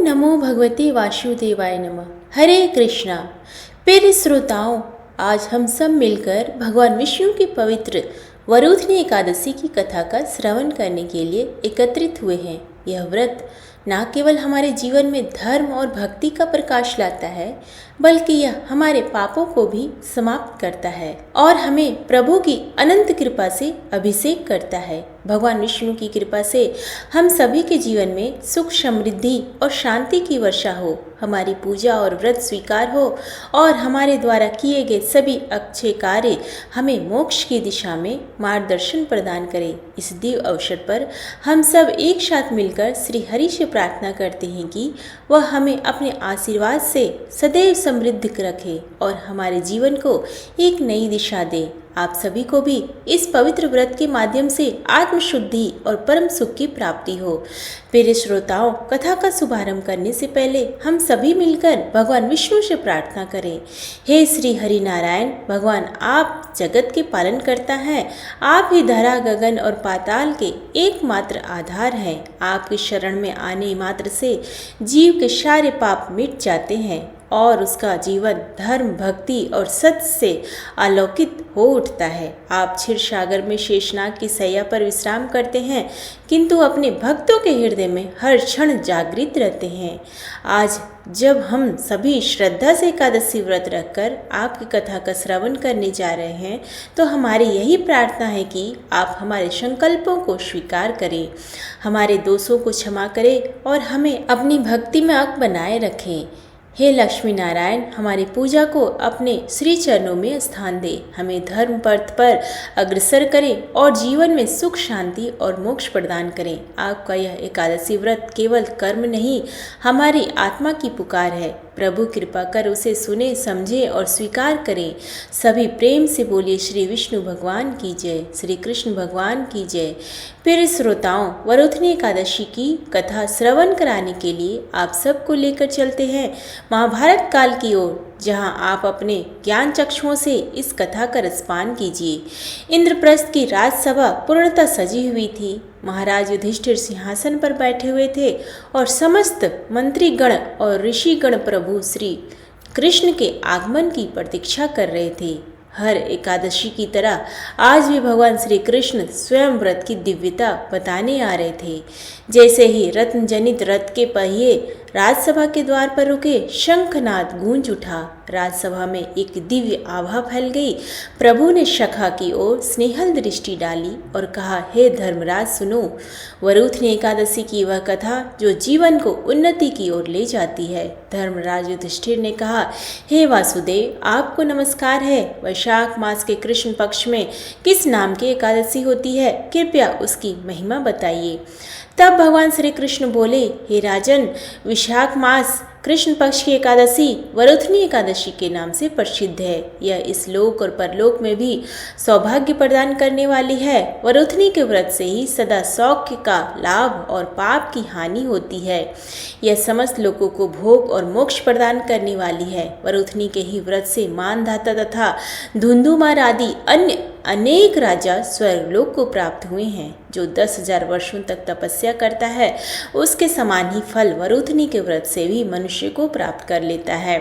नमो भगवते वासुदेवाय नमः। हरे कृष्णा। प्रिय श्रोताओं, आज हम सब मिलकर भगवान विष्णु की पवित्र वरुथनी एकादशी की कथा का श्रवण करने के लिए एकत्रित हुए हैं। यह व्रत न केवल हमारे जीवन में धर्म और भक्ति का प्रकाश लाता है, बल्कि यह हमारे पापों को भी समाप्त करता है और हमें प्रभु की अनंत कृपा से अभिषेक करता है। भगवान विष्णु की कृपा से हम सभी के जीवन में सुख, समृद्धि और शांति की वर्षा हो, हमारी पूजा और व्रत स्वीकार हो और हमारे द्वारा किए गए सभी अच्छे कार्य हमें मोक्ष की दिशा में मार्गदर्शन प्रदान करें। इस दिव्य अवसर पर हम सब एक साथ मिलकर श्री हरि से प्रार्थना करते हैं कि वह हमें अपने आशीर्वाद से सदैव समृद्ध रखे और हमारे जीवन को एक नई दिशा दे। आप सभी को भी इस पवित्र व्रत के माध्यम से आत्मशुद्धि और परम सुख की प्राप्ति हो। प्रिय श्रोताओं, कथा का शुभारंभ करने से पहले हम सभी मिलकर भगवान विष्णु से प्रार्थना करें। हे श्री हरि नारायण भगवान, आप जगत के पालन करता है। आप ही धरा, गगन और पाताल के एकमात्र आधार हैं। आपकी शरण में आने मात्र से जीव के सारे पाप मिट जाते हैं और उसका जीवन धर्म, भक्ति और सत्य से आलोकित हो उठता है। आप क्षीर सागर में शेषनाग की शैया पर विश्राम करते हैं, किंतु अपने भक्तों के हृदय में हर क्षण जागृत रहते हैं। आज जब हम सभी श्रद्धा से एकादशी व्रत रखकर आपकी कथा का श्रवण करने जा रहे हैं, तो हमारी यही प्रार्थना है कि आप हमारे संकल्पों को स्वीकार करें, हमारे दोषों को क्षमा करें और हमें अपनी भक्ति में अक बनाए रखें। हे लक्ष्मी नारायण, हमारी पूजा को अपने श्री चरणों में स्थान दे, हमें धर्म पथ पर अग्रसर करें और जीवन में सुख, शांति और मोक्ष प्रदान करें। आपका यह एकादशी व्रत केवल कर्म नहीं, हमारी आत्मा की पुकार है। प्रभु कृपा कर उसे सुने, समझे और स्वीकार करें। सभी प्रेम से बोलिए श्री विष्णु भगवान की जय, श्री कृष्ण भगवान की जय। प्रिय श्रोताओं, वरुथनी एकादशी की कथा श्रवण कराने के लिए आप सबको लेकर चलते हैं महाभारत काल की ओर, जहां आप अपने ज्ञान चक्षुओं से इस कथा का रसपान कीजिए। इंद्रप्रस्थ की राजसभा पूर्णतः सजी हुई थी। महाराज युधिष्ठिर सिंहासन पर बैठे हुए थे और समस्त मंत्रीगण और ऋषिगण प्रभु श्री कृष्ण के आगमन की प्रतीक्षा कर रहे थे। हर एकादशी की तरह आज भी भगवान श्री कृष्ण स्वयं व्रत की दिव्यता बताने आ रहे थे। जैसे ही रत्न जनित रथ के पहिए राजसभा के द्वार पर रुके, शंखनाद गूंज उठा। राजसभा में एक दिव्य आभा फैल गई। प्रभु ने सखा की ओर स्नेहल दृष्टि डाली और कहा, हे धर्मराज सुनो, वरुथनी एकादशी की वह कथा जो जीवन को उन्नति की ओर ले जाती है। धर्मराज युधिष्ठिर ने कहा, हे वासुदेव, आपको नमस्कार है। वैशाख मास के कृष्ण पक्ष में किस नाम की एकादशी होती है? कृपया उसकी महिमा बताइए। तब भगवान श्री कृष्ण बोले, हे राजन, विशाख मास कृष्ण पक्ष की एकादशी वरुथनी एकादशी के नाम से प्रसिद्ध है। यह इस लोक और परलोक में भी सौभाग्य प्रदान करने वाली है। वरुथनी के व्रत से ही सदा सौख्य का लाभ और पाप की हानि होती है। यह समस्त लोगों को भोग और मोक्ष प्रदान करने वाली है। वरुथनी के ही व्रत से मानधाता तथा धुंधुमार आदि अन्य अनेक राजा स्वर्गलोक को प्राप्त हुए हैं। जो 10,000 वर्षों तक तपस्या करता है, उसके समान ही फल वरुथनी के व्रत से भी मनुष्य को प्राप्त कर लेता है।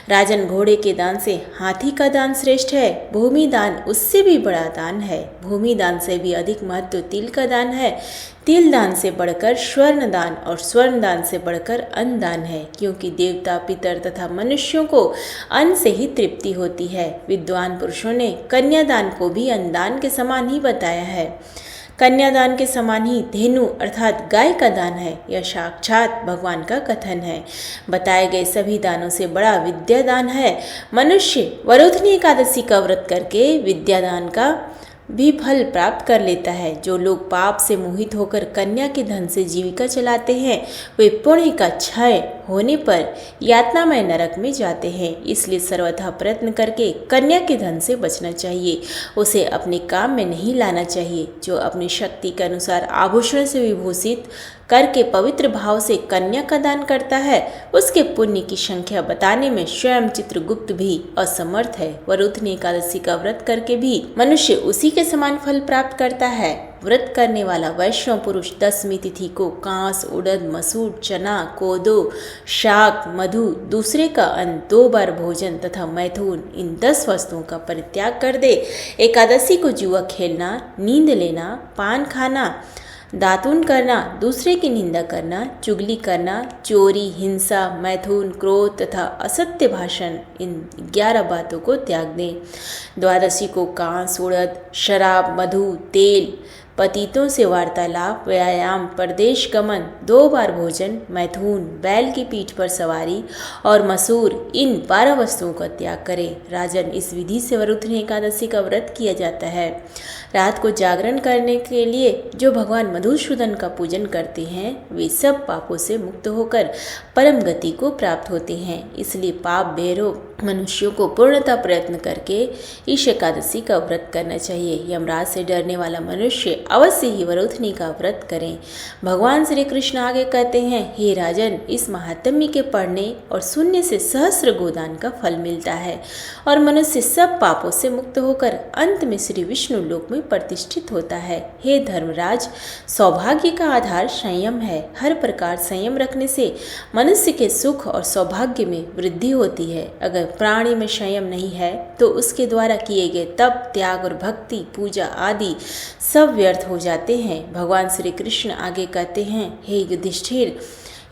राजन, घोड़े के दान से हाथी का दान श्रेष्ठ है। भूमि दान उससे भी बड़ा दान है। भूमि दान से भी अधिक महत्व तिल का दान है। तिल दान से बढ़कर स्वर्ण दान और स्वर्ण दान से बढ़कर अन्न दान है, क्योंकि देवता, पितर तथा मनुष्यों को अन्न से ही तृप्ति होती है। विद्वान पुरुषों ने कन्यादान को भी अन्नदान के समान ही बताया है। कन्यादान के समान ही धेनु अर्थात गाय का दान है। यह साक्षात भगवान का कथन है। बताए गए सभी दानों से बड़ा विद्या दान है। मनुष्य वरुथनी एकादशी का व्रत करके विद्यादान का भी फल प्राप्त कर लेता है। जो लोग पाप से मोहित होकर कन्या के धन से जीविका चलाते हैं, वे पुण्य का क्षय होने पर यातनामय नरक में जाते हैं। इसलिए सर्वथा प्रयत्न करके कन्या के धन से बचना चाहिए। उसे अपने काम में नहीं लाना चाहिए। जो अपनी शक्ति के अनुसार आभूषण से विभूषित करके पवित्र भाव से कन्या का दान करता है, उसके पुण्य की संख्या बताने में स्वयं चित्रगुप्त भी असमर्थ है। वरुथनी एकादशी का व्रत करके भी मनुष्य उसी के समान फल प्राप्त करता है। व्रत करने वाला वैष्णव पुरुष दसवीं तिथि को कांस, उड़द, मसूर, चना, कोदो, शाक, मधु, दूसरे का अन्न, 2 बार भोजन तथा मैथुन, इन 10 वस्तुओं का परित्याग कर दे। एकादशी को जुआ खेलना, नींद लेना, पान खाना, दातून करना, दूसरे की निंदा करना, चुगली करना, चोरी, हिंसा, मैथुन, क्रोध तथा असत्य भाषण, इन 11 बातों को त्याग दें। द्वादशी को कांस, उड़द, शराब, मधु, तेल, पतितों से वार्तालाप, व्यायाम, परदेश गमन, 2 बार भोजन, मैथुन, बैल की पीठ पर सवारी और मसूर, इन 12 वस्तुओं का त्याग करें। राजन, इस विधि से वरुथनी एकादशी का व्रत किया जाता है। रात को जागरण करने के लिए जो भगवान मधुसूदन का पूजन करते हैं वे सब पापों से मुक्त होकर परम गति को प्राप्त होते हैं। इसलिए पाप बेरो मनुष्यों को पूर्णतः प्रयत्न करके इस एकादशी का व्रत करना चाहिए। यमराज से डरने वाला मनुष्य अवश्य ही वरुथनी का व्रत करें। भगवान श्री कृष्ण आगे कहते हैं, हे राजन, इस महात्म्य के पढ़ने और सुनने से सहस्र गोदान का फल मिलता है और मनुष्य सब पापों से मुक्त होकर अंत में श्री विष्णु लोक में प्रतिष्ठित होता है। हे धर्मराज, सौभाग्य का आधार संयम है। हर प्रकार संयम रखने से मनुष्य के सुख और सौभाग्य में वृद्धि होती है। अगर प्राणी में संयम नहीं है तो उसके द्वारा किए गए तप, त्याग और भक्ति, पूजा आदि सब व्यर्थ हो जाते हैं। भगवान श्री कृष्ण आगे कहते हैं, हे युधिष्ठिर,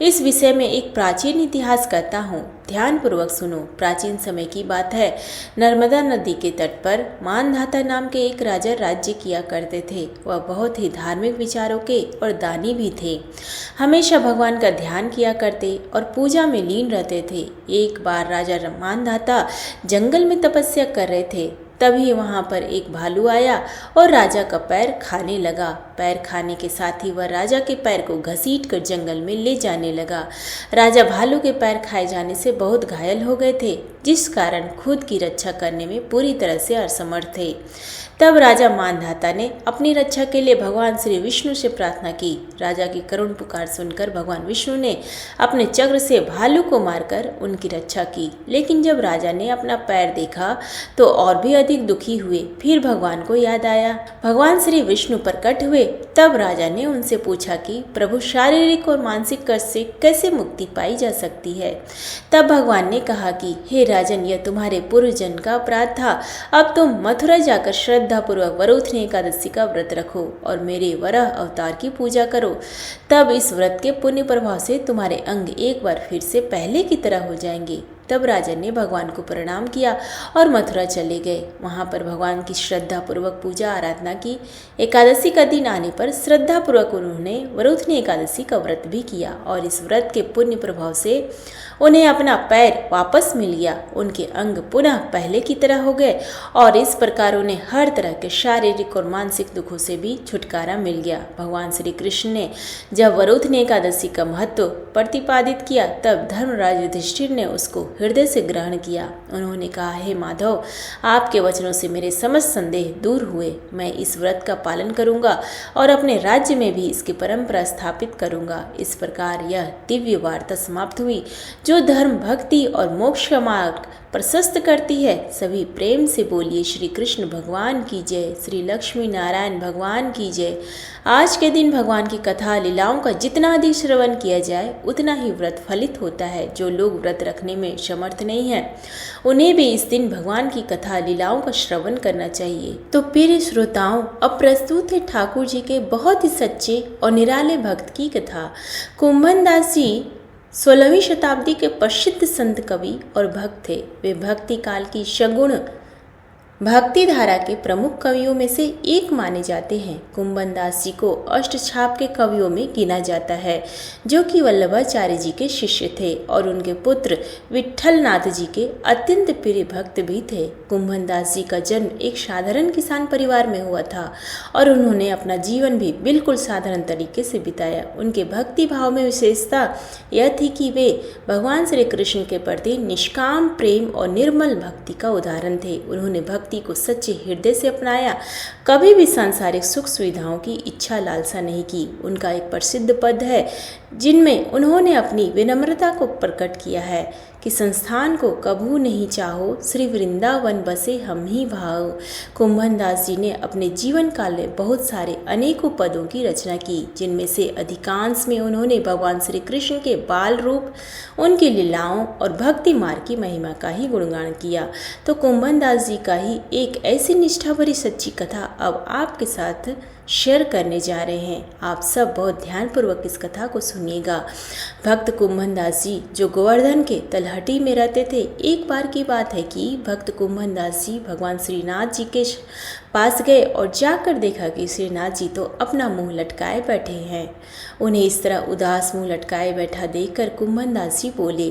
इस विषय में एक प्राचीन इतिहास कहता हूँ, ध्यान पूर्वक सुनो। प्राचीन समय की बात है। नर्मदा नदी के तट पर मानधाता नाम के एक राजा राज्य किया करते थे। वह बहुत ही धार्मिक विचारों के और दानी भी थे। हमेशा भगवान का ध्यान किया करते और पूजा में लीन रहते थे। एक बार राजा मानधाता जंगल में तपस्या कर रहे थे। तभी वहां पर एक भालू आया और राजा का पैर खाने लगा। पैर खाने के साथ ही वह राजा के पैर को घसीट कर जंगल में ले जाने लगा। राजा भालू के पैर खाए जाने से बहुत घायल हो गए थे, जिस कारण खुद की रक्षा करने में पूरी तरह से असमर्थ थे। तब राजा मानधाता ने अपनी रक्षा के लिए भगवान श्री विष्णु से प्रार्थना की। राजा की करुण पुकार सुनकर भगवान विष्णु ने अपने चक्र से भालू को मारकर उनकी रक्षा की। लेकिन जब राजा ने अपना पैर देखा तो और भी अधिक दुखी हुए। फिर भगवान को याद आया। भगवान श्री विष्णु प्रकट हुए। तब राजा ने उनसे पूछा कि प्रभु, शारीरिक और मानसिक कष्ट से कैसे मुक्ति पाई जा सकती है? तब भगवान ने कहा कि हे राजन, यह तुम्हारे पूर्व जन्म का अपराध था। अब तुम मथुरा जाकर श्रद्धापूर्वक वरुथनी एकादशी का व्रत रखो और मेरे वराह अवतार की पूजा करो। तब इस व्रत के पुण्य प्रभाव से तुम्हारे अंग एक बार फिर से पहले की तरह हो जाएंगे। तब राजन ने भगवान को प्रणाम किया और मथुरा चले गए। वहां पर भगवान की श्रद्धापूर्वक पूजा आराधना की। एकादशी का दिन आने पर श्रद्धापूर्वक उन्होंने वरुथनी एकादशी का व्रत भी किया और इस व्रत के पुण्य प्रभाव से उन्हें अपना पैर वापस मिल गया। उनके अंग पुनः पहले की तरह हो गए और इस प्रकार उन्हें हर तरह के शारीरिक और मानसिक दुखों से भी छुटकारा मिल गया। भगवान श्री कृष्ण ने जब वरुथनी एकादशी का महत्व प्रतिपादित किया तब धर्मराज युधिष्ठिर ने उसको हृदय से ग्रहण किया। उन्होंने कहा, हे माधव, आपके वचनों से मेरे समस्त संदेह दूर हुए। मैं इस व्रत का पालन करूंगा और अपने राज्य में भी इसकी परंपरा स्थापित करूंगा। इस प्रकार यह दिव्य वार्ता समाप्त हुई जो धर्म, भक्ति और मोक्ष का मार्ग प्रशस्त करती है। सभी प्रेम से बोलिए श्री कृष्ण भगवान की जय, श्री लक्ष्मी नारायण भगवान की जय। आज के दिन भगवान की कथा लीलाओं का जितना अधिक श्रवण किया जाए उतना ही व्रत फलित होता है। जो लोग व्रत रखने में समर्थ नहीं है उन्हें भी इस दिन भगवान की कथा लीलाओं का श्रवण करना चाहिए। तो प्रिय श्रोताओं, अब प्रस्तुत है ठाकुर जी के बहुत ही सच्चे और निराले भक्त की कथा। कुंभन दास जी 16वीं शताब्दी के प्रसिद्ध संत कवि और भक्त थे। वे भक्ति काल की सगुण भक्ति धारा के प्रमुख कवियों में से एक माने जाते हैं। कुंभन दास जी को अष्टछाप के कवियों में गिना जाता है, जो कि वल्लभाचार्य जी के शिष्य थे और उनके पुत्र विट्ठल नाथ जी के अत्यंत प्रिय भक्त भी थे। कुंभन दास जी का जन्म एक साधारण किसान परिवार में हुआ था और उन्होंने अपना जीवन भी बिल्कुल साधारण तरीके से बिताया। उनके भक्ति भाव में विशेषता यह थी कि वे भगवान श्री कृष्ण के प्रति निष्काम प्रेम और निर्मल भक्ति का उदाहरण थे। उन्होंने भक्ति को सच्चे हृदय से अपनाया। कभी भी सांसारिक सुख सुविधाओं की इच्छा लालसा नहीं की। उनका एक प्रसिद्ध पद है जिनमें उन्होंने अपनी विनम्रता को प्रकट किया है कि संस्थान को कभू नहीं चाहो, श्री वृंदावन बसे हम ही भाओ। कुंभन दास जी ने अपने जीवन काल में बहुत सारे अनेकों पदों की रचना की, जिनमें से अधिकांश में उन्होंने भगवान श्री कृष्ण के बाल रूप, उनकी लीलाओं और भक्ति मार्ग की महिमा का ही गुणगान किया। तो कुंभन दास जी का ही एक ऐसी निष्ठा भरी सच्ची कथा अब आपके साथ शेयर करने जा रहे हैं। आप सब बहुत ध्यानपूर्वक इस कथा को सुनिएगा। भक्त कुंभन दास जी जो गोवर्धन के तलहटी में रहते थे, एक बार की बात है कि भक्त कुंभन दास जी भगवान श्रीनाथ जी के पास गए और जाकर देखा कि श्रीनाथ जी तो अपना मुंह लटकाए बैठे हैं। उन्हें इस तरह उदास मुंह लटकाए बैठा देखकर कुंभन दास जी बोले,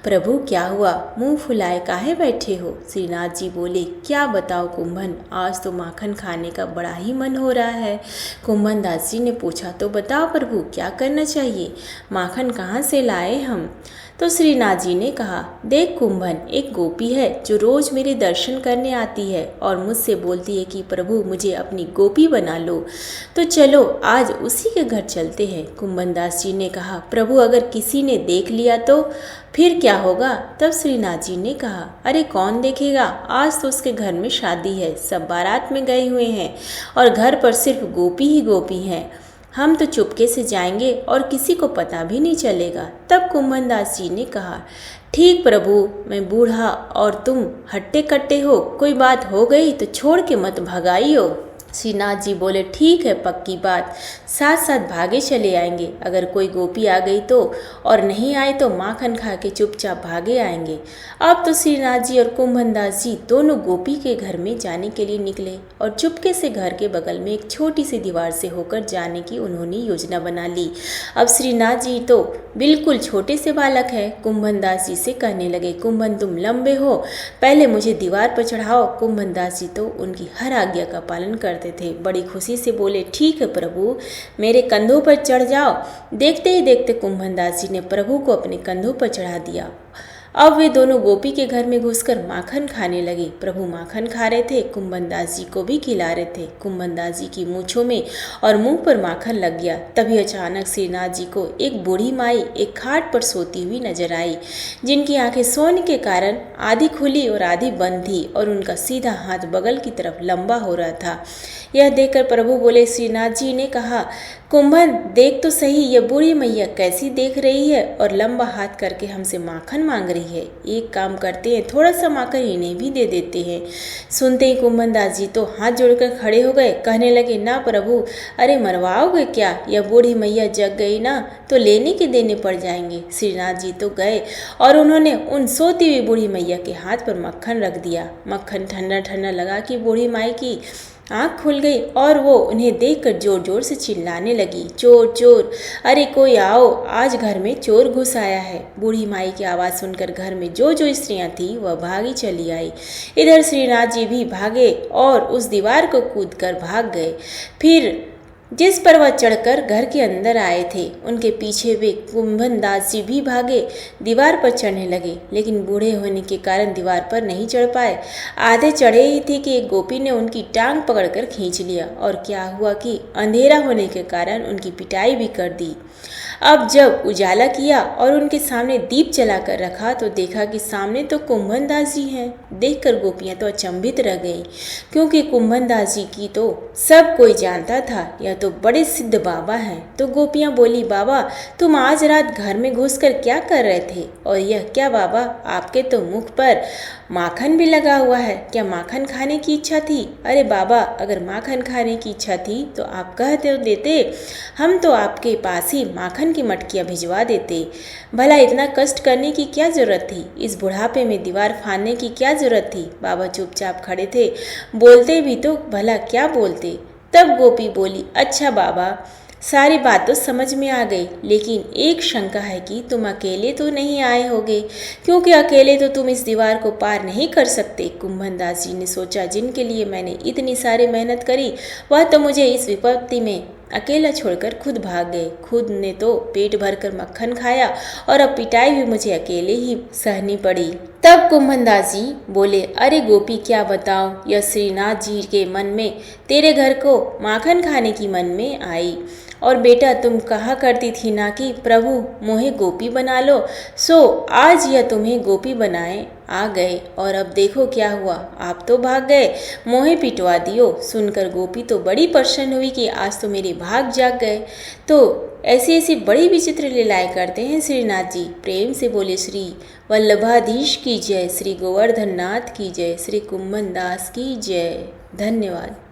प्रभु क्या हुआ, मुंह फुलाए काहे बैठे हो? श्रीनाथ जी बोले, क्या बताओ कुंभन, आज तो माखन खाने का बड़ा ही मन हो रहा है। कुंभन दास जी ने पूछा, तो बताओ प्रभु क्या करना चाहिए, माखन कहाँ से लाए हम? तो श्रीनाथ जी ने कहा, देख कुंभन, एक गोपी है जो रोज मेरे दर्शन करने आती है और मुझसे बोलती है कि प्रभु मुझे अपनी गोपी बना लो, तो चलो आज उसी के घर चलते हैं। कुंभन दास जी ने कहा, प्रभु अगर किसी ने देख लिया तो फिर क्या होगा? तब श्रीनाथ जी ने कहा, अरे कौन देखेगा, आज तो उसके घर में शादी है, सब बारात में गए हुए हैं और घर पर सिर्फ गोपी ही गोपी हैं। हम तो चुपके से जाएंगे और किसी को पता भी नहीं चलेगा। तब कुंभन दास जी ने कहा, ठीक प्रभु, मैं बूढ़ा और तुम हट्टे कट्टे हो, कोई बात हो गई तो छोड़ के मत भगाइयो। श्रीनाथ जी बोले, ठीक है, पक्की बात, साथ साथ भागे चले आएंगे। अगर कोई गोपी आ गई तो, और नहीं आए तो माखन खा के चुपचाप भागे आएंगे। अब तो श्रीनाथ जी और कुंभन दास जी दोनों गोपी के घर में जाने के लिए निकले और चुपके से घर के बगल में एक छोटी सी दीवार से होकर जाने की उन्होंने योजना बना ली। अब श्रीनाथ जी तो बिल्कुल छोटे से बालक है। कुंभन दास जी से कहने लगे, कुंभन तुम लंबे हो, पहले मुझे दीवार पर चढ़ाओ। कुंभन दास जी तो उनकी हर आज्ञा का पालन करते थे। बड़ी खुशी से बोले, ठीक है प्रभु, मेरे कंधों पर चढ़ जाओ। देखते ही देखते कुंभन दास जी ने प्रभु को अपने कंधों पर चढ़ा दिया। अब वे दोनों गोपी के घर में घुसकर माखन खाने लगे। प्रभु माखन खा रहे थे, कुंभन दास जी को भी खिला रहे थे। कुंभन दास जी की मूंछों में और मुंह पर माखन लग गया। तभी अचानक श्रीनाथ जी को एक बूढ़ी माई एक खाट पर सोती हुई नजर आई, जिनकी आंखें सोने के कारण आधी खुली और आधी बंद थी और उनका सीधा हाथ बगल की तरफ लंबा हो रहा था। यह देखकर प्रभु बोले, श्रीनाथ जी ने कहा, कुंभन देख तो सही, यह बूढ़ी मैया कैसी देख रही है और लंबा हाथ करके हमसे माखन मांग रही है। एक काम करते हैं, थोड़ा सा माखन इन्हें भी दे देते हैं। सुनते ही कुंभन दास जी तो हाथ जोड़कर खड़े हो गए, कहने लगे, ना प्रभु, अरे मरवाओगे क्या? यह बूढ़ी मैया जग गई ना तो लेने के देने पड़ जाएंगे। श्रीनाथ जी तो गए और उन्होंने उन सोती हुई बूढ़ी मैया के हाथ पर मक्खन रख दिया। मक्खन ठंडा ठंडा लगा कि बूढ़ी माई की आँख खुल गई और वो उन्हें देखकर जोर जोर से चिल्लाने लगी, चोर चोर, अरे कोई आओ, आज घर में चोर घुस आया है। बूढ़ी माई की आवाज़ सुनकर घर में जो जो स्त्रियां थी वह भागी चली आई। इधर श्रीनाथ जी भी भागे और उस दीवार को कूदकर भाग गए। फिर जिस पर वह चढ़कर घर के अंदर आए थे, उनके पीछे वे कुंभन दास जी भी भागे, दीवार पर चढ़ने लगे, लेकिन बूढ़े होने के कारण दीवार पर नहीं चढ़ पाए। आधे चढ़े ही थे कि एक गोपी ने उनकी टांग पकड़कर खींच लिया और क्या हुआ कि अंधेरा होने के कारण उनकी पिटाई भी कर दी। अब जब उजाला किया और उनके सामने दीप जलाकर रखा तो देखा कि सामने तो कुंभन दास जी हैं। देखकर गोपियां तो अचंभित रह गईं, क्योंकि कुंभन दास जी की तो सब कोई जानता था, यह तो बड़े सिद्ध बाबा हैं। तो गोपियां बोली, बाबा तुम आज रात घर में घुसकर क्या कर रहे थे? और यह क्या बाबा, आपके तो मुख पर माखन भी लगा हुआ है, क्या माखन खाने की इच्छा थी? अरे बाबा, अगर माखन खाने की इच्छा थी तो आप कह तो देते, हम तो आपके पास ही माखन की मटकियाँ भिजवा देते। भला इतना कष्ट करने की क्या जरूरत थी? इस बुढ़ापे में दीवार फाड़ने की क्या जरूरत थी? बाबा चुपचाप खड़े थे, बोलते भी तो भला क्या बोलते। तब गोपी बोली, अच्छा बाबा, सारी बात तो समझ में आ गई, लेकिन एक शंका है कि तुम अकेले तो नहीं आए होगे, क्योंकि अकेले तो तुम इस दीवार को पार नहीं कर सकते। कुंभन दास जी ने सोचा, जिनके लिए मैंने इतनी सारी मेहनत करी वह तो मुझे इस विपत्ति में अकेला छोड़कर खुद भाग गए। खुद ने तो पेट भरकर मक्खन खाया और अब पिटाई भी मुझे अकेले ही सहनी पड़ी। तब कुंभनदास जी बोले, अरे गोपी, क्या बताऊं, यह श्रीनाथ जी के मन में तेरे घर को माखन खाने की मन में आई। और बेटा, तुम कहा करती थी ना कि प्रभु मोहे गोपी बना लो, सो आज यह तुम्हें गोपी बनाए आ गए। और अब देखो क्या हुआ, आप तो भाग गए, मोहे पिटवा दियो। सुनकर गोपी तो बड़ी प्रसन्न हुई कि आज तो मेरे भाग जाग गए। तो ऐसी ऐसी बड़ी विचित्र लीलाएं करते हैं श्रीनाथ जी। प्रेम से बोले श्री वल्लभाधीश की जय, श्री गोवर्धन नाथ की जय, श्री कुंभनदास की जय। धन्यवाद।